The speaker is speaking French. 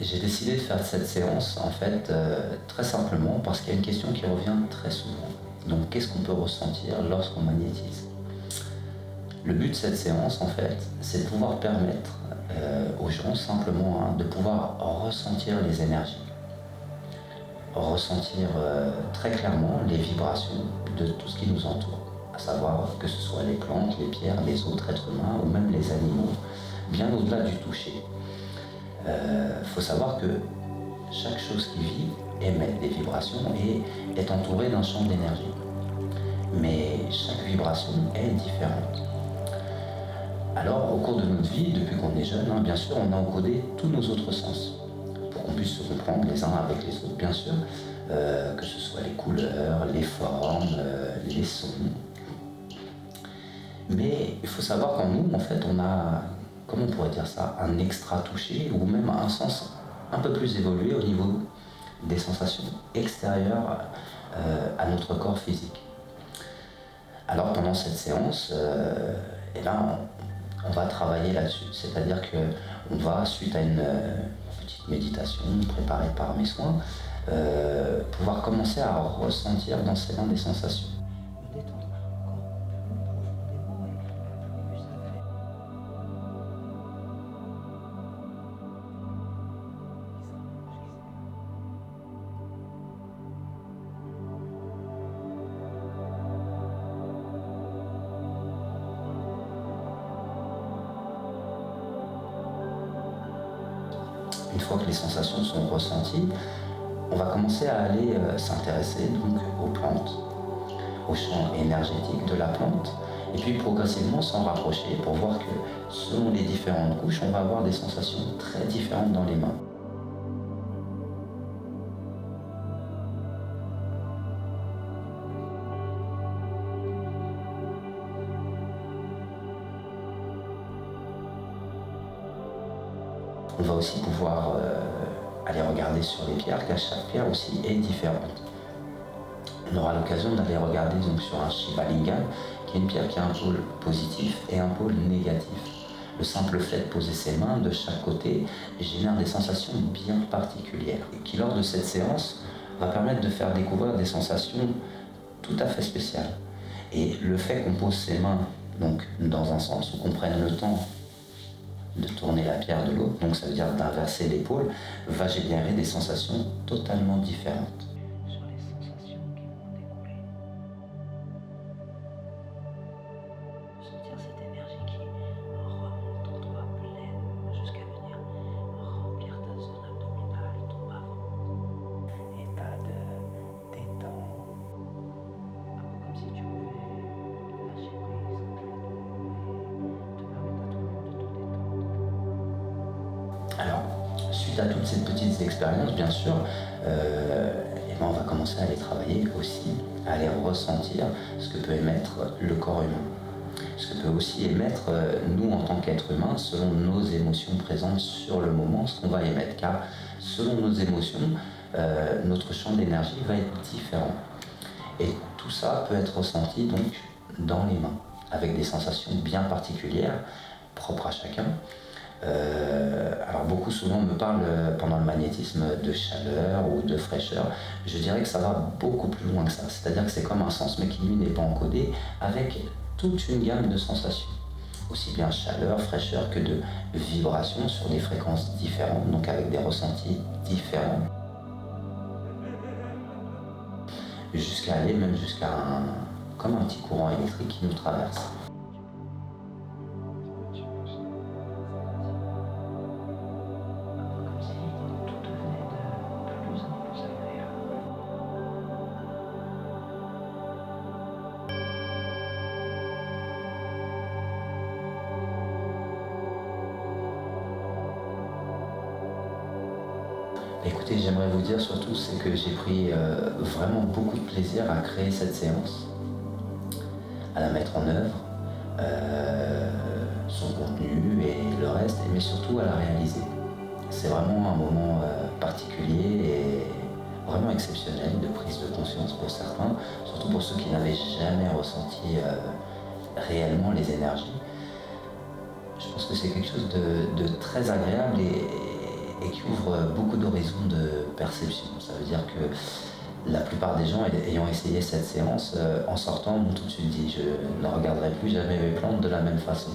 J'ai décidé de faire cette séance en fait très simplement parce qu'il y a une question qui revient très souvent. Donc qu'est-ce qu'on peut ressentir lorsqu'on magnétise? Le but de cette séance en fait, c'est de pouvoir permettre aux gens simplement de pouvoir ressentir les énergies, ressentir très clairement les vibrations de tout ce qui nous entoure, à savoir que ce soit les plantes, les pierres, les autres êtres humains ou même les animaux, bien au-delà du toucher. Faut savoir que chaque chose qui vit émet des vibrations et est entourée d'un champ d'énergie. Mais chaque vibration est différente. Alors, au cours de notre vie, depuis qu'on est jeune, bien sûr, on a encodé tous nos autres sens pour qu'on puisse se comprendre les uns avec les autres, bien sûr, que ce soit les couleurs, les formes, les sons. Mais il faut savoir qu'en nous, en fait, on a, comment on pourrait dire ça, un extra touché ou même un sens un peu plus évolué au niveau des sensations extérieures à notre corps physique. Alors pendant cette séance, on va travailler là-dessus. C'est-à-dire qu'on va, suite à une petite méditation préparée par mes soins, pouvoir commencer à ressentir dans ses mains des sensations. Une fois que les sensations sont ressenties, on va commencer à aller s'intéresser donc aux plantes, au champ énergétique de la plante, et puis progressivement s'en rapprocher pour voir que selon les différentes couches, on va avoir des sensations très différentes dans les mains. On va aussi pouvoir aller regarder sur les pierres, car chaque pierre aussi est différente. On aura l'occasion d'aller regarder donc sur un Shiva Lingam, qui est une pierre qui a un pôle positif et un pôle négatif. Le simple fait de poser ses mains de chaque côté génère des sensations bien particulières, et qui lors de cette séance va permettre de faire découvrir des sensations tout à fait spéciales. Et le fait qu'on pose ses mains donc dans un sens, ou qu'on prenne le temps de tourner la pierre de l'autre, donc ça veut dire d'inverser l'épaule, va générer des sensations totalement différentes. Sur les sensations qui vont en découler. Sentir cette énergie qui remonte en toi pleine jusqu'à venir remplir ta zone abdominale, ton bas-ventre. État de détente. Un peu comme si tu pouvais lâcher prise complètement et te permettre à toi de te détendre. Alors, suite à toutes ces petites expériences, bien sûr, on va commencer à aller travailler aussi, à aller ressentir ce que peut émettre le corps humain. Ce que peut aussi émettre nous en tant qu'êtres humains, selon nos émotions présentes sur le moment, ce qu'on va émettre. Car selon nos émotions, notre champ d'énergie va être différent. Et tout ça peut être ressenti donc dans les mains, avec des sensations bien particulières, propres à chacun. Alors beaucoup souvent me parlent pendant le magnétisme de chaleur ou de fraîcheur. Je dirais que ça va beaucoup plus loin que ça. C'est-à-dire que c'est comme un sens mais qui lui n'est pas encodé, avec toute une gamme de sensations. Aussi bien chaleur, fraîcheur que de vibrations sur des fréquences différentes, donc avec des ressentis différents. Jusqu'à aller même jusqu'à comme un petit courant électrique qui nous traverse. Écoutez, j'aimerais vous dire surtout, c'est que j'ai pris vraiment beaucoup de plaisir à créer cette séance, à la mettre en œuvre, son contenu et le reste, mais surtout à la réaliser. C'est vraiment un moment particulier et vraiment exceptionnel de prise de conscience pour certains, surtout pour ceux qui n'avaient jamais ressenti réellement les énergies. Je pense que c'est quelque chose de très agréable et qui ouvre beaucoup d'horizons de perception. Ça veut dire que la plupart des gens ayant essayé cette séance, en sortant, m'ont tout de suite dit je ne regarderai plus jamais mes plantes de la même façon.